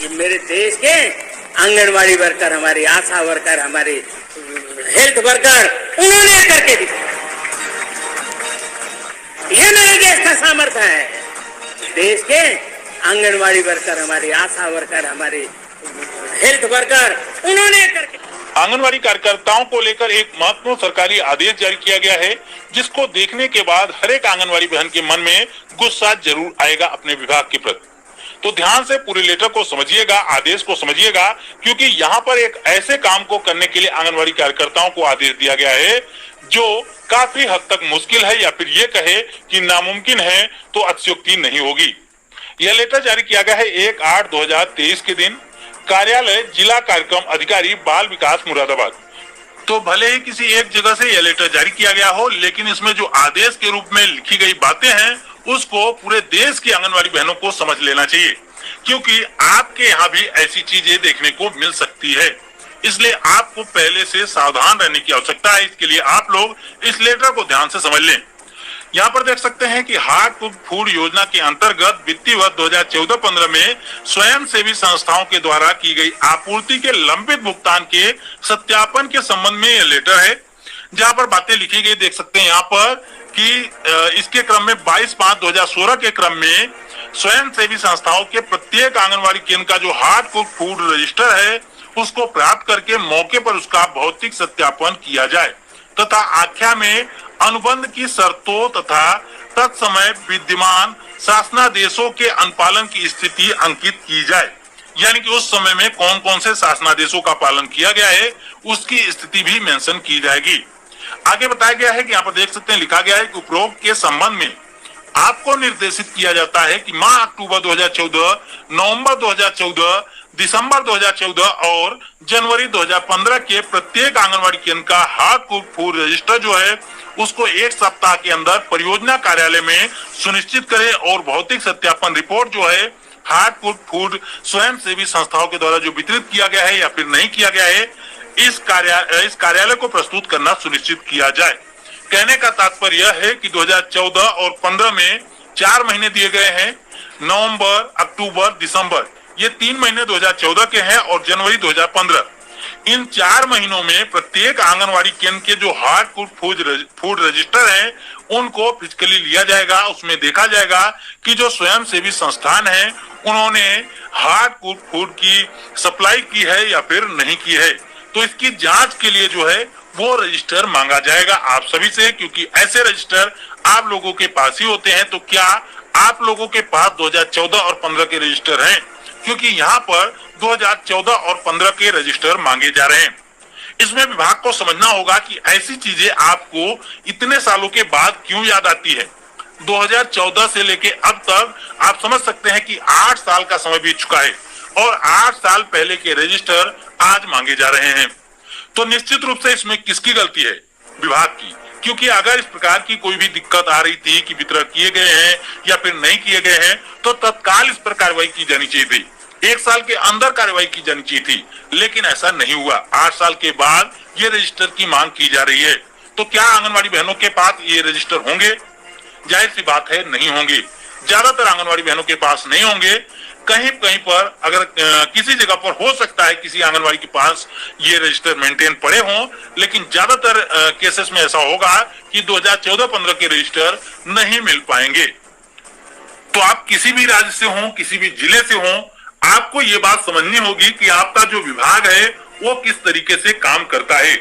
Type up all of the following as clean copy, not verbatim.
ये मेरे देश के आंगनवाड़ी वर्कर, हमारी आशा वर्कर, हमारी हेल्थ वर्कर, उन्होंने करके दिखाया। ये मेरे देश का सामर्थ्य है। देश के आंगनवाड़ी वर्कर, हमारी आशा वर्कर, हमारी हेल्थ वर्कर, उन्होंने करके। आंगनवाड़ी कार्यकर्ताओं को लेकर एक महत्वपूर्ण सरकारी आदेश जारी किया गया है, जिसको देखने के बाद हर एक आंगनवाड़ी बहन के मन में गुस्सा जरूर आएगा अपने विभाग के प्रति। तो ध्यान से पूरे लेटर को समझिएगा, आदेश को समझिएगा, क्योंकि यहाँ पर एक ऐसे काम को करने के लिए आंगनवाड़ी कार्यकर्ताओं को आदेश दिया गया है जो काफी हद तक मुश्किल है, या फिर ये कहे कि नामुमकिन है तो अतिशयोक्ति नहीं होगी। यह लेटर जारी किया गया है 1/8/2023 के दिन, कार्यालय जिला कार्यक्रम अधिकारी बाल विकास मुरादाबाद। तो भले ही किसी एक जगह से यह लेटर जारी किया गया हो, लेकिन इसमें जो आदेश के रूप में लिखी गई बातें हैं उसको पूरे देश की आंगनवाड़ी बहनों को समझ लेना चाहिए, क्योंकि आपके यहाँ भी ऐसी चीजें देखने को मिल सकती है। इसलिए आपको पहले से सावधान रहने की आवश्यकता है। इसके लिए आप लोग इस लेटर को ध्यान से समझ लें। यहाँ पर देख सकते हैं कि हार्ट कुक फूड योजना के अंतर्गत वित्तीय वर्ष 2014-15 में स्वयं सेवी संस्थाओं के द्वारा की गई आपूर्ति के लंबित भुगतान के सत्यापन के संबंध में यह लेटर है, जहाँ पर बातें लिखी गई देख सकते हैं यहाँ पर कि इसके क्रम में 22/5/2016 के क्रम में स्वयं सेवी संस्थाओं के प्रत्येक आंगनवाड़ी केंद्र का जो हार्ट कुक फूड रजिस्टर है उसको प्राप्त करके मौके पर उसका भौतिक सत्यापन किया जाए तथा आख्या में अनुबंध की शर्तों तथा तत्समय विद्यमान शासनादेशों के अनुपालन की स्थिति अंकित की जाए। यानी कि उस समय में कौन कौन से शासनादेशों का पालन किया गया है उसकी स्थिति भी मेंशन की जाएगी। आगे बताया गया है कि यहाँ पर देख सकते हैं लिखा गया है कि उपरोक्त के संबंध में आपको निर्देशित किया जाता है कि माह अक्टूबर 2014, नवंबर 2014, दिसंबर 2014 और जनवरी 2015 के प्रत्येक आंगनवाड़ी केंद्र का हार्ट कुक फूड रजिस्टर जो है उसको 1 सप्ताह के अंदर परियोजना कार्यालय में सुनिश्चित करें और भौतिक सत्यापन रिपोर्ट जो है हार्ट कुक फूड स्वयं सेवी संस्थाओं के द्वारा जो वितरित किया गया है या फिर नहीं किया गया है इस कार्यालय को प्रस्तुत करना सुनिश्चित किया जाए। कहने का तात्पर्य यह है कि 2014 और 15 में 4 महीने दिए गए हैं, नवंबर, अक्टूबर, दिसंबर, ये 3 महीने 2014 के हैं और जनवरी 2015। इन 4 महीनों में प्रत्येक आंगनवाड़ी केंद्र के जो हार्ट कुक फूड रजिस्टर हैं उनको फिजिकली लिया जाएगा। उसमें देखा जाएगा कि जो स्वयं सेवी संस्थान है उन्होंने हार्ट कुक फूड की सप्लाई की है या फिर नहीं की है। तो इसकी जांच के लिए जो है वो रजिस्टर मांगा जाएगा आप सभी से, क्योंकि ऐसे रजिस्टर आप लोगों के पास ही होते हैं। तो क्या आप लोगों के पास 2014 और 15 के रजिस्टर हैं? क्योंकि यहाँ पर 2014 और 15 के रजिस्टर मांगे जा रहे हैं। इसमें विभाग को समझना होगा कि ऐसी चीजें आपको इतने सालों के बाद क्यों याद आती है। 2014 से लेके अब तक आप समझ सकते हैं कि 8 साल का समय बीत चुका है और 8 साल पहले के रजिस्टर आज मांगे जा रहे हैं। तो निश्चित रूप से इसमें किसकी गलती है? विभाग की। क्योंकि अगर इस प्रकार की कोई भी दिक्कत आ रही थी कि वितरण किए गए हैं या फिर नहीं किए गए हैं तो तत्काल इस पर कार्रवाई की जानी चाहिए थी। 1 साल के अंदर कार्रवाई की जानी चाहिए थी, लेकिन ऐसा नहीं हुआ। 8 साल के बाद ये रजिस्टर की मांग की जा रही है। तो क्या आंगनवाड़ी बहनों के पास ये रजिस्टर होंगे? जाहिर सी बात है नहीं होंगे। ज्यादातर आंगनवाड़ी बहनों के पास नहीं होंगे। कहीं कहीं पर अगर किसी जगह पर हो सकता है किसी आंगनवाड़ी के पास ये रजिस्टर मेंटेन पड़े हों, लेकिन ज्यादातर केसेस में ऐसा होगा कि 2014-15 के रजिस्टर नहीं मिल पाएंगे। तो आप किसी भी राज्य से हो, किसी भी जिले से हो, आपको ये बात समझनी होगी कि आपका जो विभाग है वो किस तरीके से काम करता है।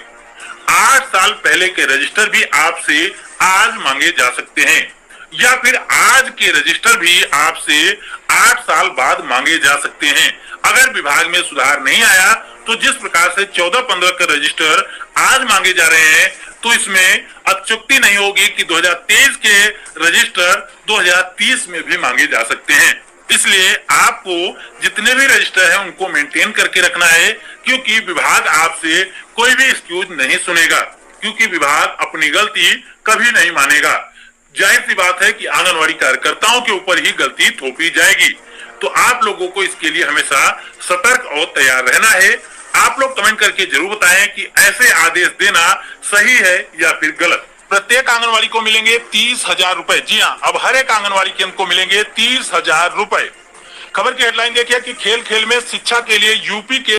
8 साल पहले के रजिस्टर भी आपसे आज मांगे जा सकते हैं या फिर आज के रजिस्टर भी आपसे 8 साल बाद मांगे जा सकते हैं। अगर विभाग में सुधार नहीं आया तो जिस प्रकार से 14-15 के रजिस्टर आज मांगे जा रहे हैं तो इसमें अत्युक्ति नहीं होगी कि 2023 के रजिस्टर 2030 में भी मांगे जा सकते हैं। इसलिए आपको जितने भी रजिस्टर हैं उनको मेंटेन करके रखना है, क्योंकि विभाग आपसे कोई भी एक्सक्यूज नहीं सुनेगा, क्योंकि विभाग अपनी गलती कभी नहीं मानेगा। जाहिर सी बात है कि आंगनवाड़ी कार्यकर्ताओं के ऊपर ही गलती थोपी जाएगी। तो आप लोगों को इसके लिए हमेशा सतर्क और तैयार रहना है। आप लोग कमेंट करके जरूर बताएं कि ऐसे आदेश देना सही है या फिर गलत। प्रत्येक आंगनवाड़ी को मिलेंगे 30,000 रुपए। जी हाँ, अब हर एक आंगनवाड़ी केंद्र को मिलेंगे 30,000 रुपए। खबर की हेडलाइन देखिए कि खेल खेल में शिक्षा के लिए यूपी के